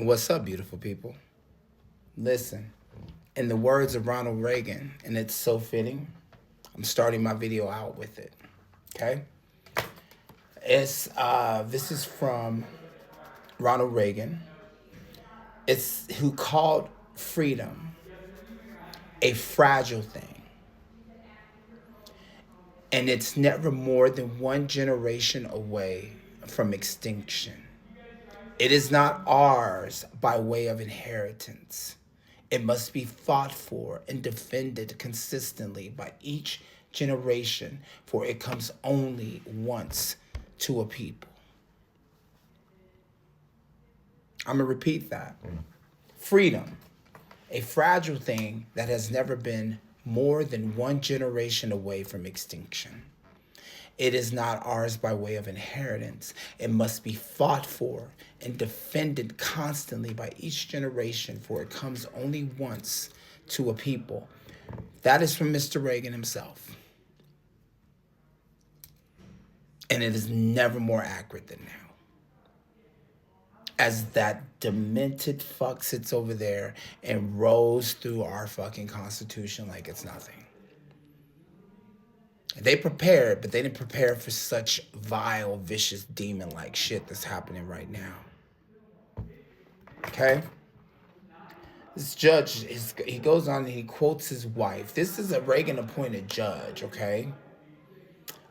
What's up, beautiful people? Listen, in the words of Ronald Reagan, and it's so fitting, I'm starting my video out with it. Okay? This is from Ronald Reagan. It's who called freedom a fragile thing. And it's never more than one generation away from extinction. It is not ours by way of inheritance. It must be fought for and defended consistently by each generation, for it comes only once to a people. I'm going to repeat that. Freedom, a fragile thing that has never been more than one generation away from extinction. It is not ours by way of inheritance. It must be fought for and defended constantly by each generation, for it comes only once to a people. That is from Mr. Reagan himself. And it is never more accurate than now. As that demented fuck sits over there and rolls through our fucking Constitution like it's nothing. They prepared, but they didn't prepare for such vile, vicious, demon-like shit that's happening right now. Okay? This judge, he goes on and he quotes his wife. This is a Reagan-appointed judge, okay?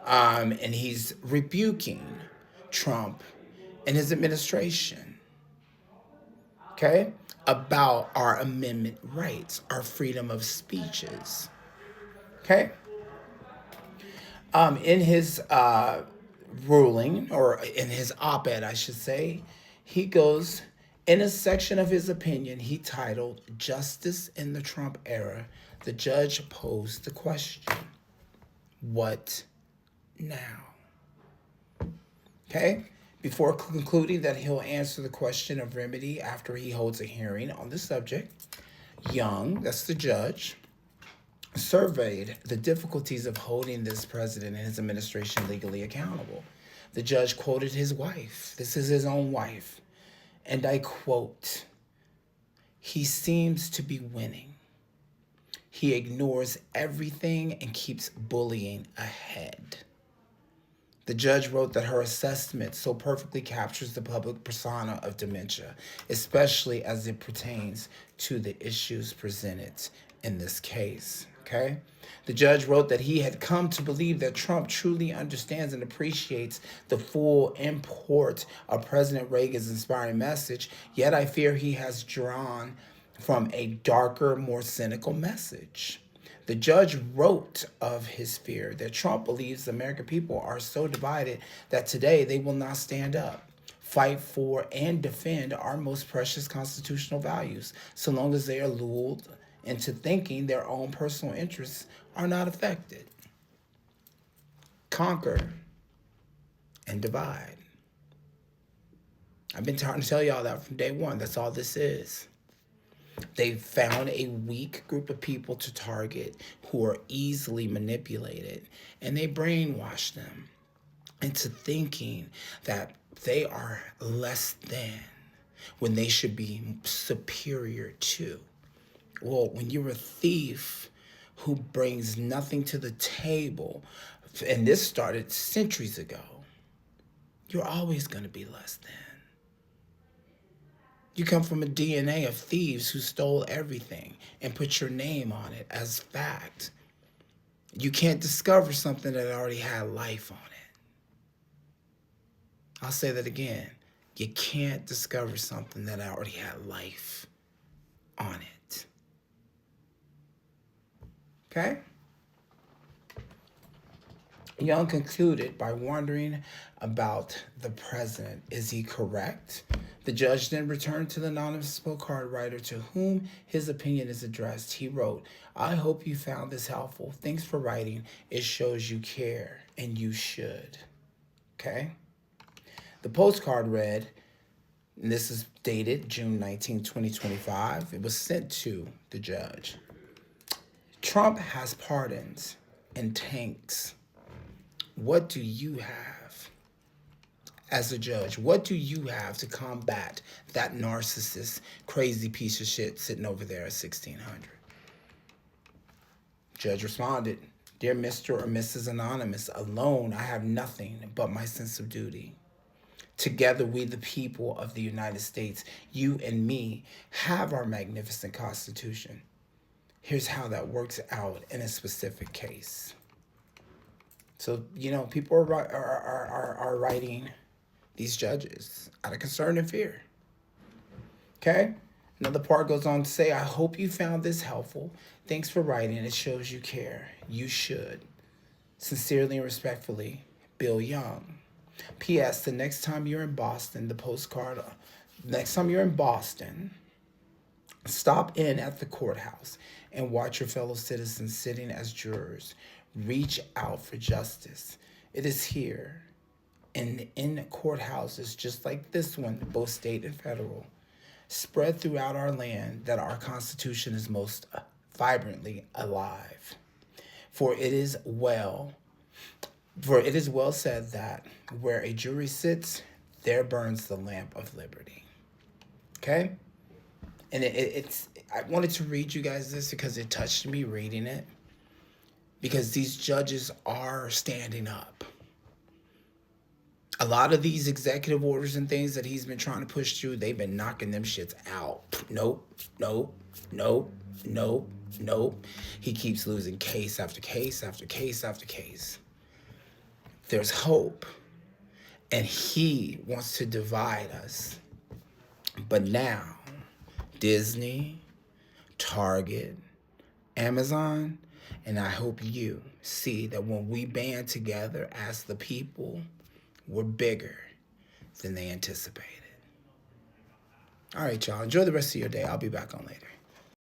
And he's rebuking Trump and his administration, okay? About our amendment rights, our freedom of speeches, okay? In his ruling, or in his op-ed, I should say, he goes, in a section of his opinion he titled Justice in the Trump Era, the judge posed the question, what now? Okay? Before concluding that he'll answer the question of remedy after he holds a hearing on the subject, Young, that's the judge, surveyed the difficulties of holding this president and his administration legally accountable. The judge quoted his wife. This is his own wife. And I quote, "He seems to be winning. He ignores everything and keeps bullying ahead." The judge wrote that her assessment so perfectly captures the public persona of dementia, especially as it pertains to the issues presented in this case. Okay? The judge wrote that he had come to believe that Trump truly understands and appreciates the full import of President Reagan's inspiring message, yet I fear he has drawn from a darker, more cynical message. The judge wrote of his fear that Trump believes the American people are so divided that today they will not stand up, fight for, and defend our most precious constitutional values, so long as they are lulled into thinking their own personal interests are not affected. Conquer and divide. I've been trying to tell y'all that from day one. That's all this is. They found a weak group of people to target who are easily manipulated, and they brainwash them into thinking that they are less than when they should be superior to. Well, when you're a thief who brings nothing to the table, and this started centuries ago, you're always going to be less than. You come from a DNA of thieves who stole everything and put your name on it as fact. You can't discover something that already had life on it. I'll say that again. You can't discover something that already had life on it. Okay? Young concluded by wondering about the president. Is he correct? The judge then returned to the anonymous postcard writer to whom his opinion is addressed. He wrote, "I hope you found this helpful. Thanks for writing. It shows you care, and you should." Okay? The postcard read, and this is dated June 19, 2025. It was sent to the judge. Trump has pardons and tanks. What do you have? as a judge? What do you have to combat that narcissist, crazy piece of shit sitting over there at 1600? Judge responded, "Dear Mr. or Mrs. Anonymous, alone I have nothing but my sense of duty. Together, we, the people of the United States, you and me, have our magnificent Constitution. Here's how that works out in a specific case." So, people are writing these judges out of concern and fear. Okay? Another part goes on to say, "I hope you found this helpful. Thanks for writing. It shows you care. You should. Sincerely and respectfully, Bill Young. P.S. The next time you're in Boston, stop in at the courthouse and watch your fellow citizens sitting as jurors. Reach out for justice. It is here and in courthouses just like this one, both state and federal, spread throughout our land, that our Constitution is most vibrantly alive. For it is well said that where a jury sits, there burns the lamp of liberty." Okay? And I wanted to read you guys this because it touched me reading it. Because these judges are standing up. A lot of these executive orders and things that he's been trying to push through, they've been knocking them shits out. Nope. He keeps losing case after case after case after case. There's hope. And he wants to divide us. But now, Disney, Target, Amazon, and I hope you see that when we band together as the people, we're bigger than they anticipated. All right, y'all. Enjoy the rest of your day. I'll be back on later.